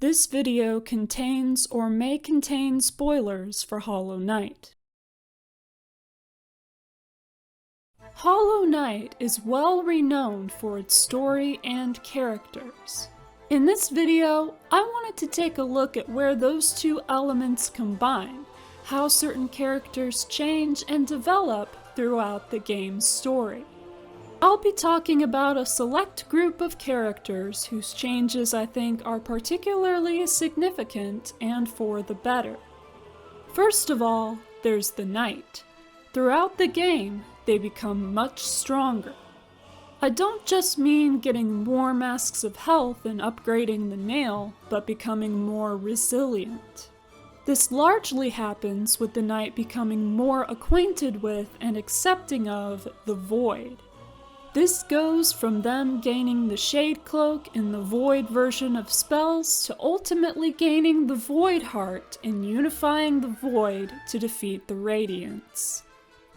This video contains or may contain spoilers for Hollow Knight. Hollow Knight is well renowned for its story and characters. In this video, I wanted to take a look at where those two elements combine, how certain characters change and develop throughout the game's story. I'll be talking about a select group of characters whose changes I think are particularly significant and for the better. First of all, there's the knight. Throughout the game, they become much stronger. I don't just mean getting more masks of health and upgrading the nail, but becoming more resilient. This largely happens with the knight becoming more acquainted with and accepting of the void. This goes from them gaining the Shade Cloak in the Void version of spells to ultimately gaining the Void Heart and unifying the Void to defeat the Radiants.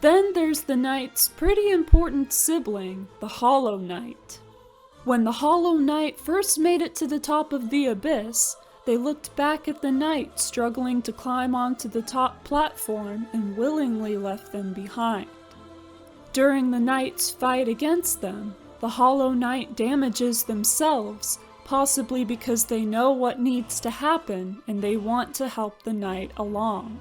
Then there's the knight's pretty important sibling, the Hollow Knight. When the Hollow Knight first made it to the top of the abyss, they looked back at the knight struggling to climb onto the top platform and willingly left them behind. During the knight's fight against them, the Hollow Knight damages themselves, possibly because they know what needs to happen and they want to help the knight along.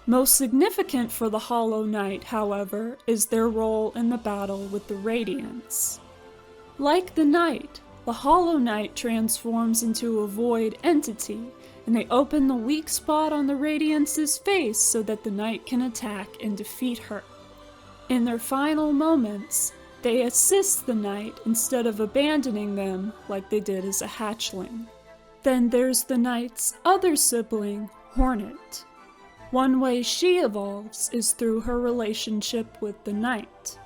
Most significant for the Hollow Knight, however, is their role in the battle with the Radiants. Like the knight, the Hollow Knight transforms into a void entity, and they open the weak spot on the Radiant's face so that the knight can attack and defeat her. In their final moments, they assist the knight instead of abandoning them like they did as a hatchling. Then there's the knight's other sibling, Hornet. One way she evolves is through her relationship with the knight.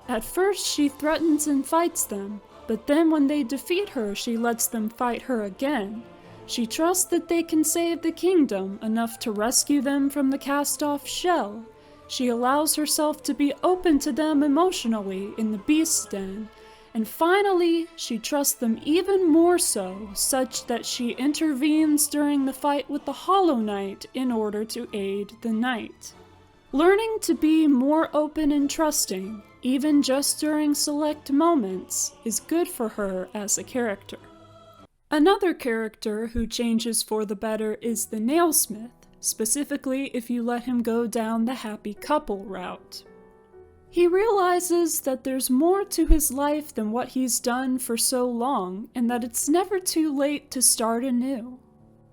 At first she threatens and fights them, but then when they defeat her she lets them fight her again. She trusts that they can save the kingdom enough to rescue them from the cast-off shell. She allows herself to be open to them emotionally in the Beast's Den, and finally, she trusts them even more so, such that she intervenes during the fight with the Hollow Knight in order to aid the knight. Learning to be more open and trusting, even just during select moments, is good for her as a character. Another character who changes for the better is the Nailsmith. Specifically if you let him go down the happy couple route. He realizes that there's more to his life than what he's done for so long, and that it's never too late to start anew.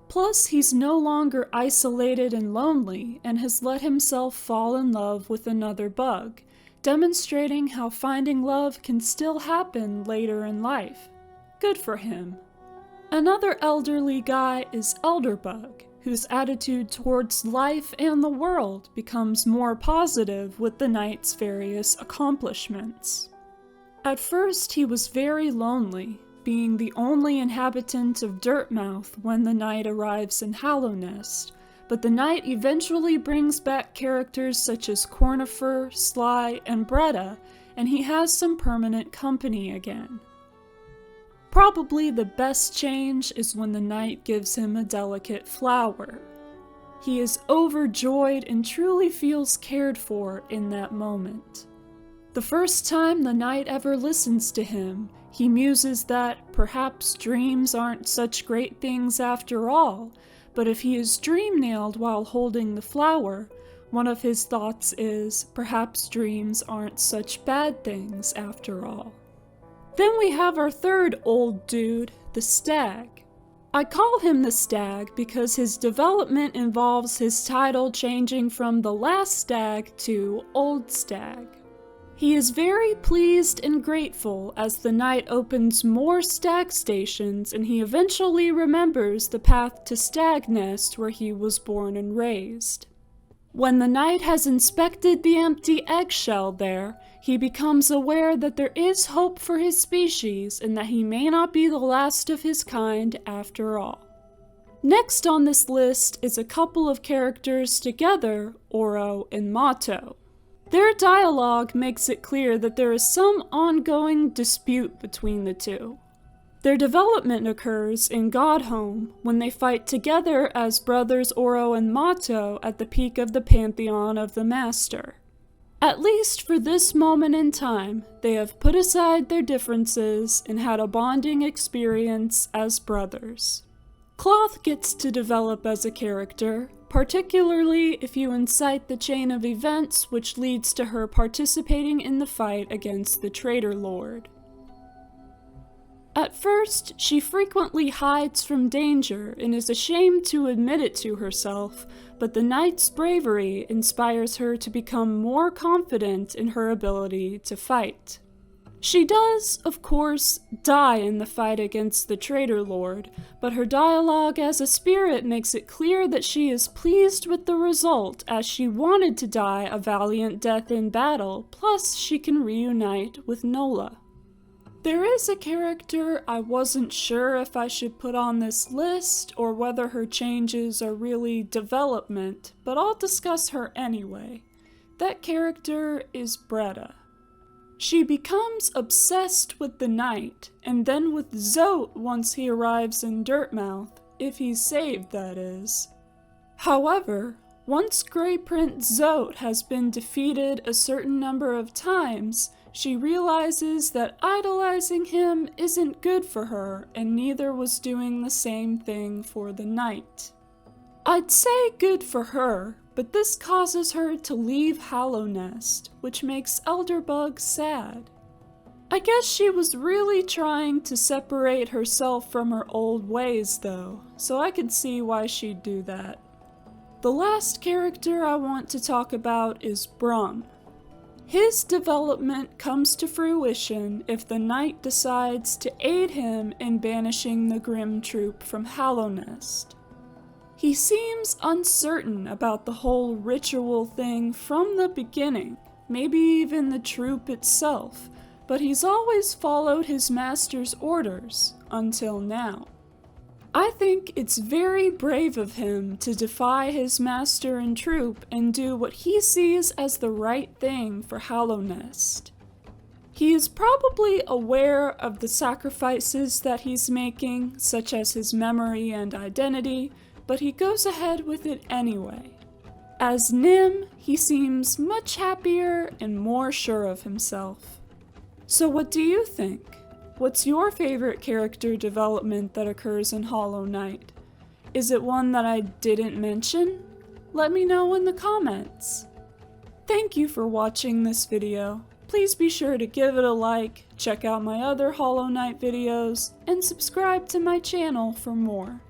Plus, he's no longer isolated and lonely, and has let himself fall in love with another bug, demonstrating how finding love can still happen later in life. Good for him. Another elderly guy is Elderbug, whose attitude towards life and the world becomes more positive with the knight's various accomplishments. At first he was very lonely, being the only inhabitant of Dirtmouth when the knight arrives in Hallownest, but the knight eventually brings back characters such as Cornifer, Sly, and Bretta, and he has some permanent company again. Probably the best change is when the knight gives him a delicate flower. He is overjoyed and truly feels cared for in that moment. The first time the knight ever listens to him, he muses that perhaps dreams aren't such great things after all, but if he is dream-nailed while holding the flower, one of his thoughts is perhaps dreams aren't such bad things after all. Then we have our third old dude, the Stag. I call him the Stag because his development involves his title changing from the last Stag to Old Stag. He is very pleased and grateful as the knight opens more Stag stations and he eventually remembers the path to Stag Nest where he was born and raised. When the knight has inspected the empty eggshell there, he becomes aware that there is hope for his species and that he may not be the last of his kind after all. Next on this list is a couple of characters together, Oro and Mato. Their dialogue makes it clear that there is some ongoing dispute between the two. Their development occurs in Godhome when they fight together as brothers Oro and Mato at the peak of the pantheon of the Master. At least for this moment in time, they have put aside their differences and had a bonding experience as brothers. Cloth gets to develop as a character, particularly if you incite the chain of events which leads to her participating in the fight against the Traitor Lord. At first, she frequently hides from danger and is ashamed to admit it to herself, but the knight's bravery inspires her to become more confident in her ability to fight. She does, of course, die in the fight against the Traitor Lord, but her dialogue as a spirit makes it clear that she is pleased with the result, as she wanted to die a valiant death in battle, plus she can reunite with Nola. There is a character I wasn't sure if I should put on this list or whether her changes are really development, but I'll discuss her anyway. That character is Bretta. She becomes obsessed with the knight, and then with Zote once he arrives in Dirtmouth, if he's saved, that is. However, once Greyprint Zote has been defeated a certain number of times, she realizes that idolizing him isn't good for her, and neither was doing the same thing for the knight. I'd say good for her, but this causes her to leave Hallownest, which makes Elderbug sad. I guess she was really trying to separate herself from her old ways though, so I could see why she'd do that. The last character I want to talk about is Brumm. His development comes to fruition if the knight decides to aid him in banishing the Grim Troop from Hallownest. He seems uncertain about the whole ritual thing from the beginning, maybe even the troop itself, but he's always followed his master's orders, until now. I think it's very brave of him to defy his master and troop and do what he sees as the right thing for Hallownest. He is probably aware of the sacrifices that he's making, such as his memory and identity, but he goes ahead with it anyway. As Nim, he seems much happier and more sure of himself. So what do you think? What's your favorite character development that occurs in Hollow Knight? Is it one that I didn't mention? Let me know in the comments. Thank you for watching this video. Please be sure to give it a like, check out my other Hollow Knight videos, and subscribe to my channel for more.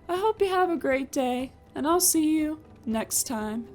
I hope you have a great day, and I'll see you next time.